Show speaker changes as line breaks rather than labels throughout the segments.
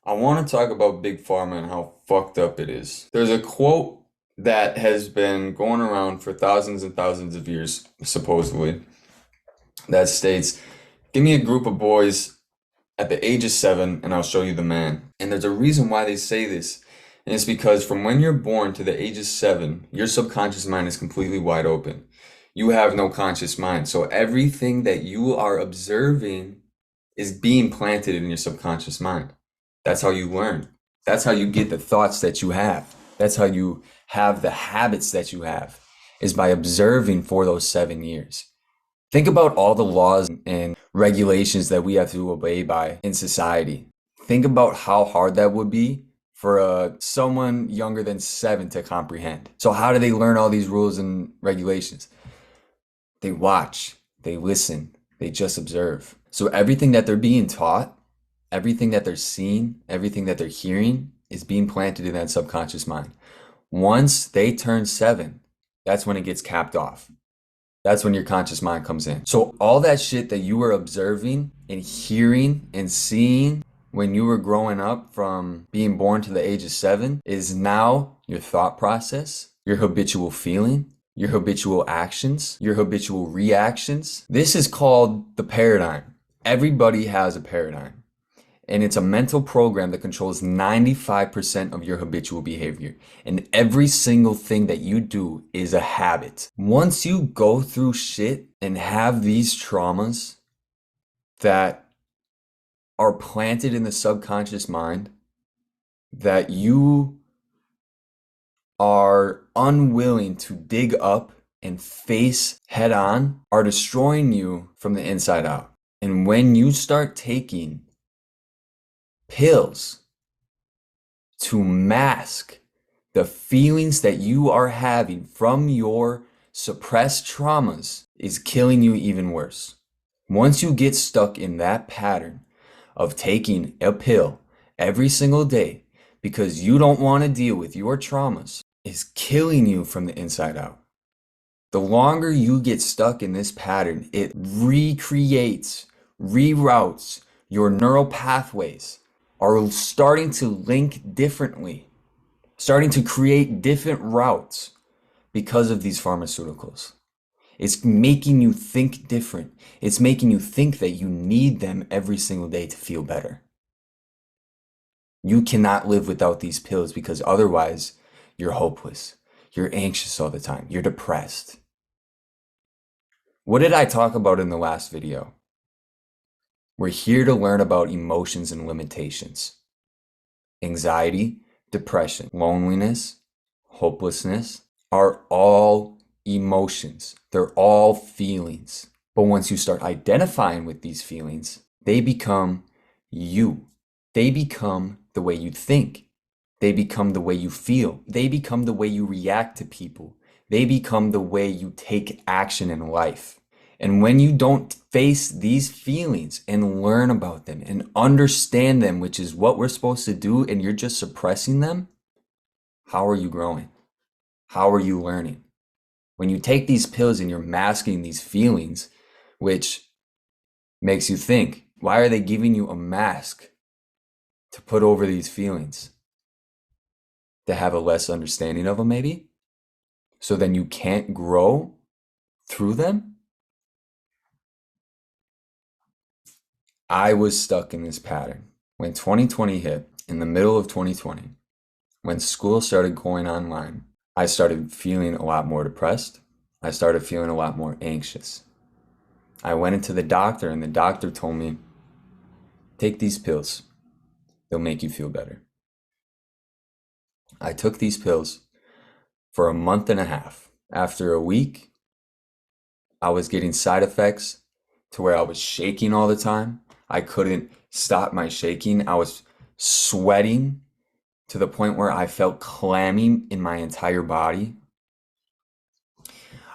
I want to talk about Big Pharma and how fucked up it is. There's a quote that has been going around for thousands and thousands of years, supposedly, that states, "Give me a group of boys at the age of 7 and I'll show you the man." And there's a reason why they say this. And it's because from when you're born to the age of 7, your subconscious mind is completely wide open. You have no conscious mind. So everything that you are observing is being planted in your subconscious mind. That's how you learn. That's how you get the thoughts that you have. That's how you have the habits that you have, is by observing for those 7 years. Think about all the laws and regulations that we have to obey by in society. Think about how hard that would be for someone younger than 7 to comprehend. So how do they learn all these rules and regulations? They watch, they listen, they just observe. So everything that they're being taught, everything that they're seeing, everything that they're hearing is being planted in that subconscious mind. Once they turn 7, that's when it gets capped off. That's when your conscious mind comes in. So all that shit that you were observing and hearing and seeing when you were growing up from being born to the age of 7 is now your thought process, your habitual feeling, your habitual actions, your habitual reactions. This is called the paradigm. Everybody has a paradigm. And it's a mental program that controls 95% of your habitual behavior. And every single thing that you do is a habit. Once you go through shit and have these traumas that are planted in the subconscious mind, that you are unwilling to dig up and face head on, are destroying you from the inside out. And when you start taking pills to mask the feelings that you are having from your suppressed traumas, is killing you even worse. Once you get stuck in that pattern of taking a pill every single day because you don't want to deal with your traumas, is killing you from the inside out. The longer you get stuck in this pattern, it recreates, reroutes your neural pathways, are starting to link differently, starting to create different routes because of these pharmaceuticals. It's making you think different. It's making you think that you need them every single day to feel better. You cannot live without these pills because otherwise you're hopeless. You're anxious all the time. You're depressed. What did I talk about in the last video? We're here to learn about emotions and limitations. Anxiety, depression, loneliness, hopelessness are all emotions. They're all feelings. But once you start identifying with these feelings, they become you. They become the way you think. They become the way you feel. They become the way you react to people. They become the way you take action in life. And when you don't face these feelings and learn about them and understand them, which is what we're supposed to do, and you're just suppressing them, how are you growing? How are you learning? When you take these pills and you're masking these feelings, which makes you think, why are they giving you a mask to put over these feelings? To have a less understanding of them, maybe? So then you can't grow through them? I was stuck in this pattern. When 2020 hit, in the middle of 2020, when school started going online, I started feeling a lot more depressed. I started feeling a lot more anxious. I went into the doctor and the doctor told me, take these pills. They'll make you feel better. I took these pills for a month and a half. After a week, I was getting side effects to where I was shaking all the time. I couldn't stop my shaking. I was sweating to the point where I felt clammy in my entire body.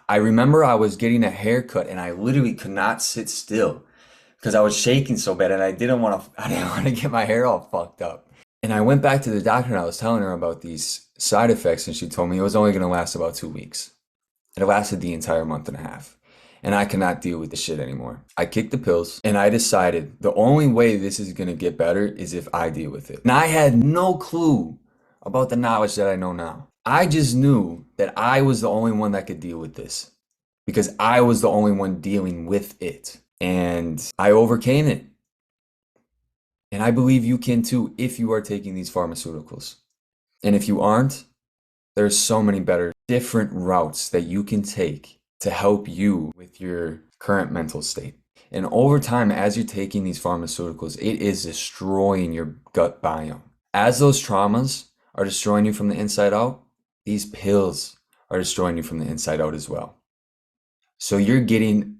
I remember I was getting a haircut and I literally could not sit still because I was shaking so bad and I didn't want to get my hair all fucked up. And I went back to the doctor and I was telling her about these side effects and she told me it was only going to last about 2 weeks. It lasted the entire month and a half. and I cannot deal with the shit anymore. I kicked the pills and I decided the only way this is gonna get better is if I deal with it. And I had no clue about the knowledge that I know now. I just knew that I was the only one that could deal with this because I was the only one dealing with it. And I overcame it. And I believe you can too if you are taking these pharmaceuticals. And if you aren't, there's so many better, different routes that you can take to help you with your current mental state. And over time, as you're taking these pharmaceuticals, it is destroying your gut biome. As those traumas are destroying you from the inside out, these pills are destroying you from the inside out as well. So you're getting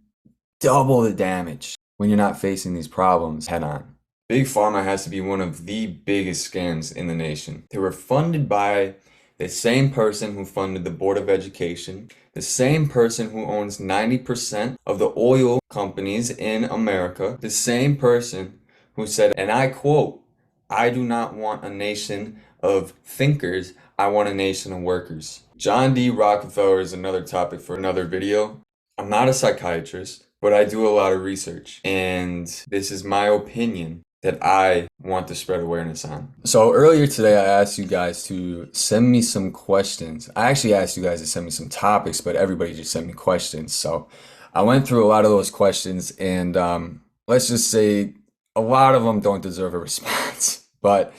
double the damage when you're not facing these problems head on. Big Pharma has to be one of the biggest scams in the nation. They were funded by the same person who funded the Board of Education, the same person who owns 90% of the oil companies in America, the same person who said, and I quote, "I do not want a nation of thinkers, I want a nation of workers." John D. Rockefeller is another topic for another video. I'm not a psychiatrist, but I do a lot of research, and this is my opinion that I want to spread awareness on. So earlier today, I asked you guys to send me some questions. I actually asked you guys to send me some topics, but everybody just sent me questions. So I went through a lot of those questions, and let's just say a lot of them don't deserve a response. But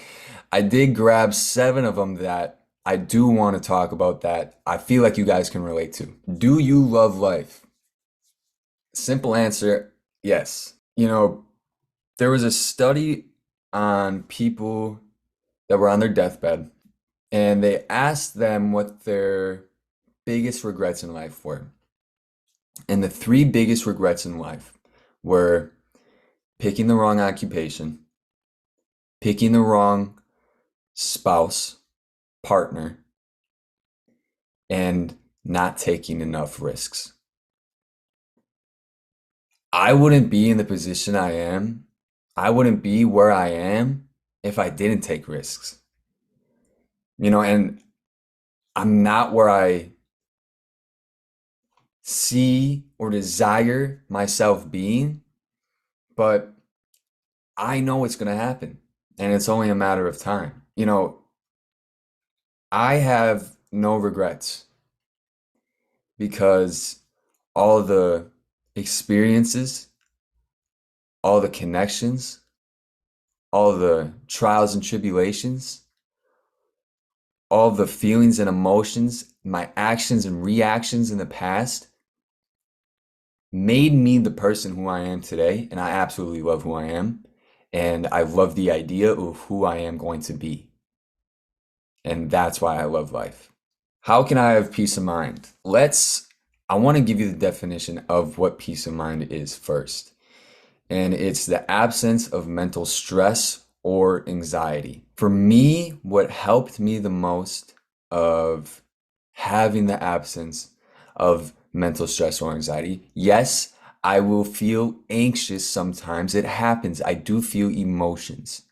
I did grab 7 of them that I do want to talk about that I feel like you guys can relate to. Do you love life? Simple answer, yes. There was a study on people that were on their deathbed, and they asked them what their biggest regrets in life were. And the 3 biggest regrets in life were picking the wrong occupation, picking the wrong spouse, partner, and not taking enough risks. I wouldn't be in the position I am. I wouldn't be where I am if I didn't take risks. And I'm not where I see or desire myself being, but I know it's going to happen, and it's only a matter of time. I have no regrets because all the experiences, all the connections, all the trials and tribulations, all the feelings and emotions, my actions and reactions in the past made me the person who I am today. And I absolutely love who I am. And I love the idea of who I am going to be. And that's why I love life. How can I have peace of mind? I want to give you the definition of what peace of mind is first. And it's the absence of mental stress or anxiety. For me, what helped me the most of having the absence of mental stress or anxiety, yes, I will feel anxious sometimes. It happens. I do feel emotions,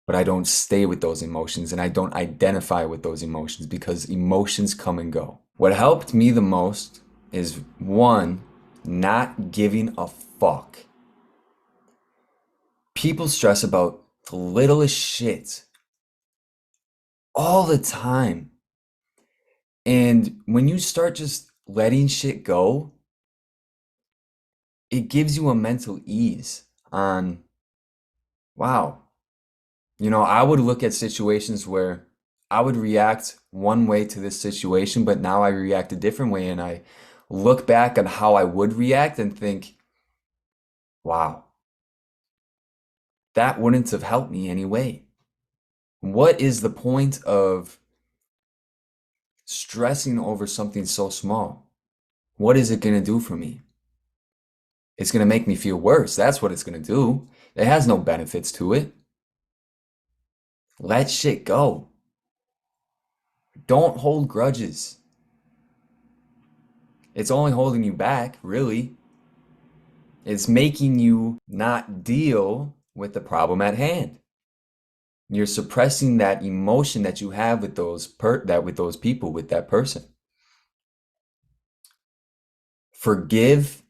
but I don't stay with those emotions and I don't identify with those emotions because emotions come and go. What helped me the most is 1, not giving a fuck. People stress about the littlest shit all the time. And when you start just letting shit go, it gives you a mental ease on, wow. I would look at situations where I would react one way to this situation, but now I react a different way. And I look back on how I would react and think, wow, that wouldn't have helped me anyway. What is the point of stressing over something so small? What is it going to do for me? It's going to make me feel worse. That's what it's going to do. It has no benefits to it. Let shit go. Don't hold grudges. It's only holding you back, really. It's making you not deal with the problem at hand. You're suppressing that emotion that you have with those people, with that person. Forgive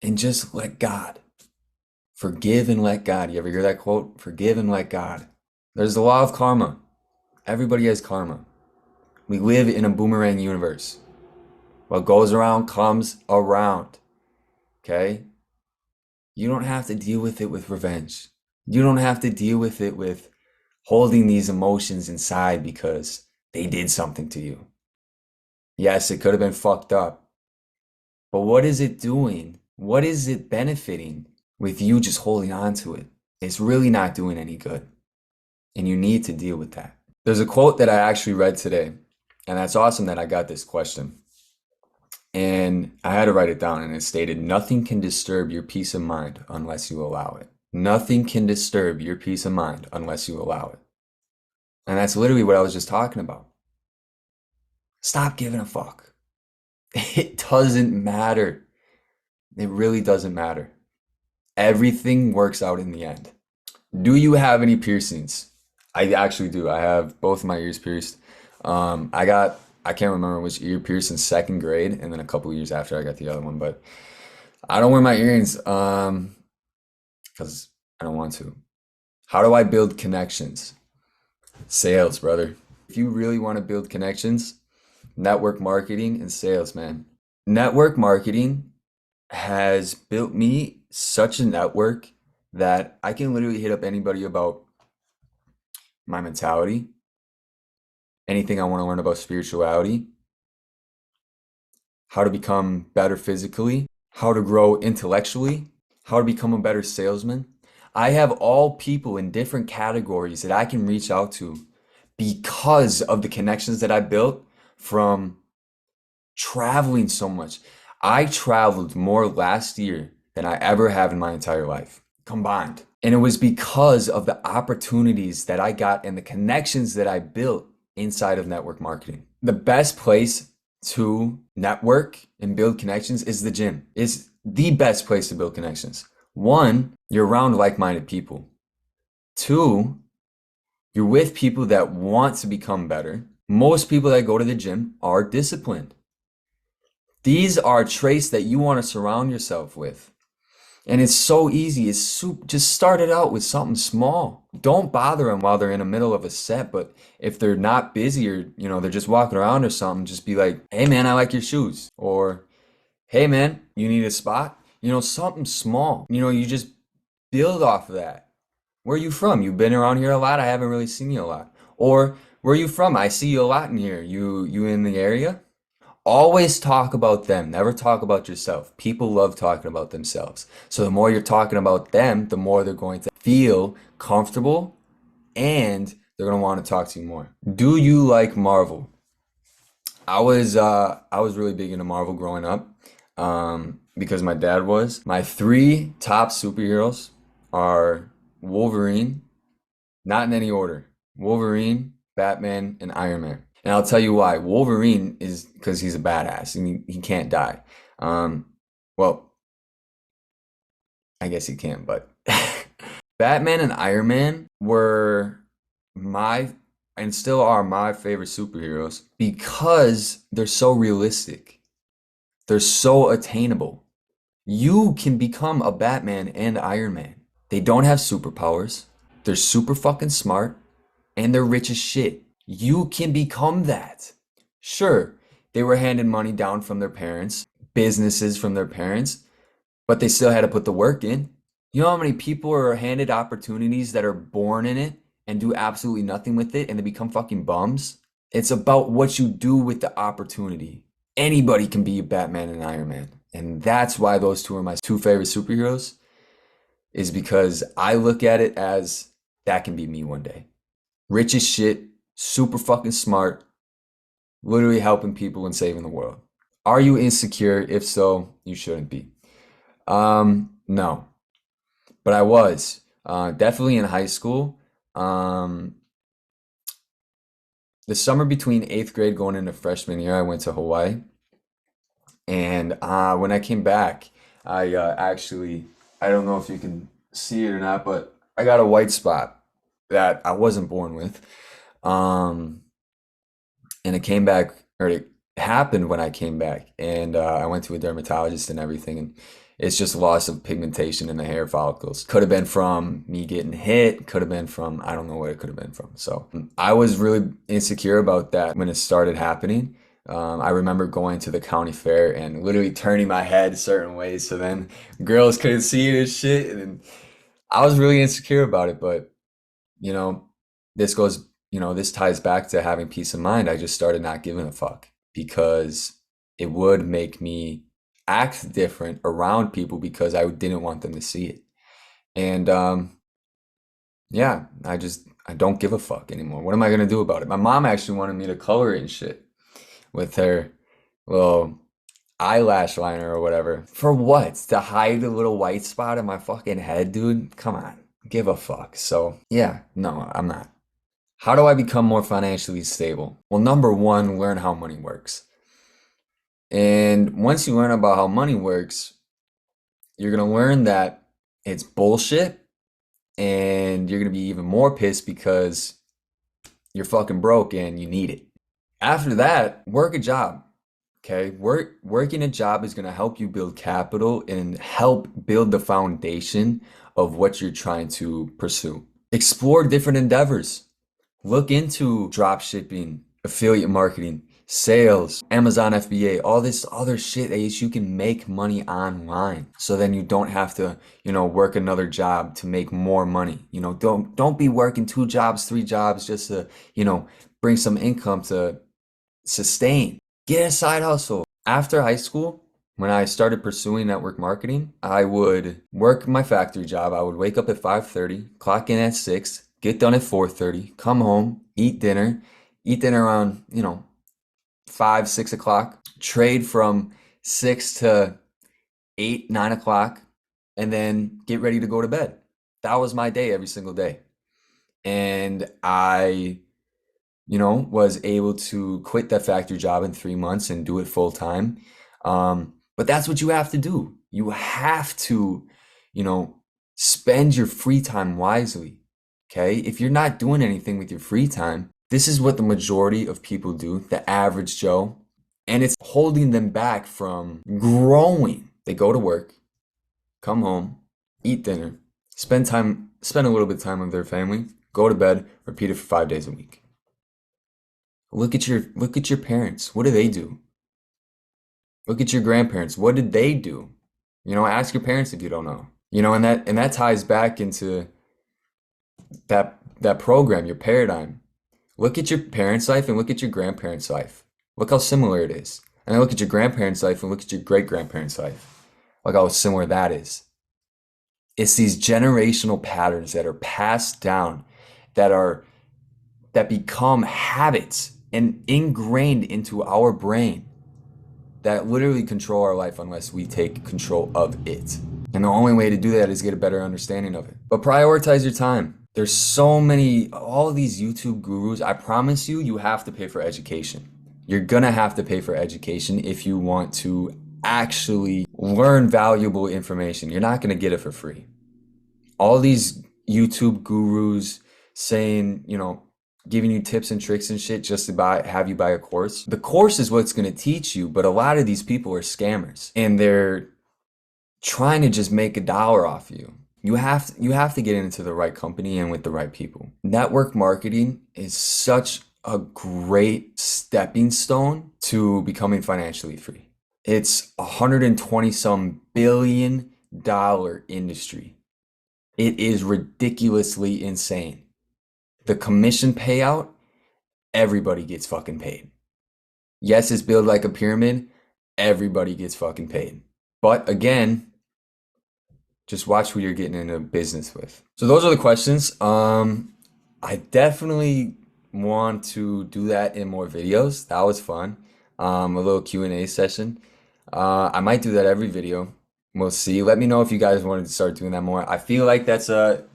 and just let God. Forgive and let God. You ever hear that quote? Forgive and let God. There's the law of karma. Everybody has karma. We live in a boomerang universe. What goes around comes around. Okay? You don't have to deal with it with revenge. You don't have to deal with it with holding these emotions inside because they did something to you. Yes, it could have been fucked up. But what is it doing? What is it benefiting with you just holding on to it? It's really not doing any good. And you need to deal with that. There's a quote that I actually read today, and that's awesome that I got this question. And I had to write it down, and it stated, "Nothing can disturb your peace of mind unless you allow it." Nothing can disturb your peace of mind unless you allow it. And that's literally what I was just talking about. Stop giving a fuck. It doesn't matter. It really doesn't matter. Everything works out in the end. Do you have any piercings? I actually do. I have both my ears pierced. I can't remember which ear pierced in second grade, and then a couple years after I got the other one, but I don't wear my earrings because I don't want to. How do I build connections? Sales, brother. If you really want to build connections, network marketing and sales, man. Network marketing has built me such a network that I can literally hit up anybody about my mentality, anything I want to learn about spirituality, how to become better physically, how to grow intellectually, how to become a better salesman. I have all people in different categories that I can reach out to because of the connections that I built from traveling so much. I traveled more last year than I ever have in my entire life combined. And it was because of the opportunities that I got and the connections that I built inside of network marketing. The best place to network and build connections is the gym. It's the best place to build connections. One, you're around like-minded people. Two, you're with people that want to become better. Most people that go to the gym are disciplined. These are traits that you want to surround yourself with. And it's so easy. Just start it out with something small. Don't bother them while they're in the middle of a set. But if they're not busy or, they're just walking around or something, just be like, "Hey man, I like your shoes." Or, "Hey man, you need a spot?" Something small. You just build off of that. "Where are you from? You've been around here a lot. I haven't really seen you a lot." Or, "Where are you from? I see you a lot in here. You in the area?" Always talk about them. Never talk about yourself. People love talking about themselves. So the more you're talking about them, the more they're going to feel comfortable and they're going to want to talk to you more. Do you like Marvel? I was really big into Marvel growing up because my dad was. My three top superheroes are Wolverine, not in any order. Wolverine, Batman, and Iron Man. And I'll tell you why. Wolverine is because he's a badass and he can't die. Well, I guess he can, but Batman and Iron Man were my and still are my favorite superheroes because they're so realistic. They're so attainable. You can become a Batman and Iron Man. They don't have superpowers. They're super fucking smart and they're rich as shit. You can become that. Sure, they were handing money down from their parents, businesses from their parents, but they still had to put the work in. You know how many people are handed opportunities that are born in it and do absolutely nothing with it and they become fucking bums? It's about what you do with the opportunity. Anybody can be a Batman and Iron Man. And that's why those two are my two favorite superheroes, is because I look at it as that can be me one day. Rich as shit, super fucking smart, literally helping people and saving the world. Are you insecure? If so, you shouldn't be. No, but I was definitely in high school. The summer between eighth grade going into freshman year, I went to Hawaii, and when I came back, I actually, I don't know if you can see it or not, but I got a white spot that I wasn't born with. Um, and it came back, or it happened when I came back, and I went to a dermatologist and everything, and It's just loss of pigmentation in the hair follicles. Could have been from me getting hit, could have been from, I don't know what it could have been from. So I was really insecure about that when it started happening. I remember going to the county fair and literally turning my head certain ways so then girls couldn't see it and shit. And I was really insecure about it, but you know, this goes, this ties back to having peace of mind. I just started not giving a fuck because it would make me act different around people because I didn't want them to see it. And yeah, I don't give a fuck anymore. What am I gonna do about it? My mom actually wanted me to color it and shit with her little eyelash liner or whatever. For what? To hide a little white spot in my fucking head, dude? Come on. Give a fuck. So, yeah, no, I'm not. How do I become more financially stable? Well, number one, learn how money works. And once you learn about how money works, you're going to learn that it's bullshit and you're going to be even more pissed because you're fucking broke and you need it. After that, work a job. Okay, working a job is going to help you build capital and help build the foundation of what you're trying to pursue. Explore different endeavors. Look into drop shipping, affiliate marketing, sales, Amazon FBA, all this other shit that you can make money online. So then you don't have to, work another job to make more money. Don't be working 2 jobs, 3 jobs just to, bring some income to sustain. Get a side hustle. After high school, when I started pursuing network marketing, I would work my factory job. I would wake up at 5:30, clock in at 6, get done at 4:30, come home, eat dinner around, 5, 6 o'clock, trade from 6 to 8, 9 o'clock, and then get ready to go to bed. That was my day every single day. And I was able to quit that factory job in 3 months and do it full time. But that's what you have to do. You have to, spend your free time wisely. Okay. If you're not doing anything with your free time, this is what the majority of people do, the average Joe, and it's holding them back from growing. They go to work, come home, eat dinner, spend a little bit of time with their family, go to bed, repeat it for 5 days a week. Look at your parents. What do they do? Look at your grandparents. What did they do? Ask your parents if you don't know. And that ties back into that program, your paradigm. Look at your parents' life and look at your grandparents' life. Look how similar it is. And then look at your grandparents' life and look at your great-grandparents' life. Look how similar that is. It's these generational patterns that are passed down that become habits and ingrained into our brain that literally control our life unless we take control of it. And the only way to do that is get a better understanding of it. But prioritize your time. There's so many, all of these YouTube gurus. I promise you, you have to pay for education. You're gonna have to pay for education if you want to actually learn valuable information. You're not gonna get it for free. All these YouTube gurus saying, giving you tips and tricks and shit just to have you buy a course. The course is what's going to teach you, but a lot of these people are scammers and they're trying to just make $1 off you. You have to get into the right company and with the right people. Network marketing is such a great stepping stone to becoming financially free. It's $120 some billion industry. It is ridiculously insane. The commission payout, everybody gets fucking paid. Yes, it's built like a pyramid. Everybody gets fucking paid. But again, just watch who you're getting into business with. So those are the questions. I definitely want to do that in more videos. That was fun. A little Q&A session. I might do that every video. We'll see. Let me know if you guys wanted to start doing that more. I feel like that's a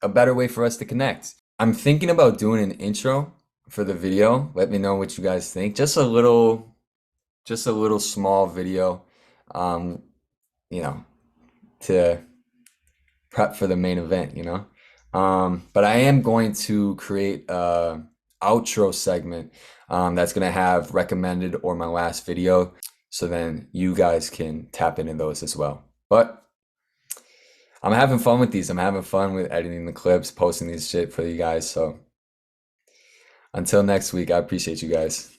better way for us to connect. I'm thinking about doing an intro for the video. Let me know what you guys think. Just a little small video, to prep for the main event, But I am going to create a outro segment that's gonna have recommended or my last video, so then you guys can tap into those as well. But I'm having fun with these. I'm having fun with editing the clips, posting these shit for you guys. So until next week, I appreciate you guys.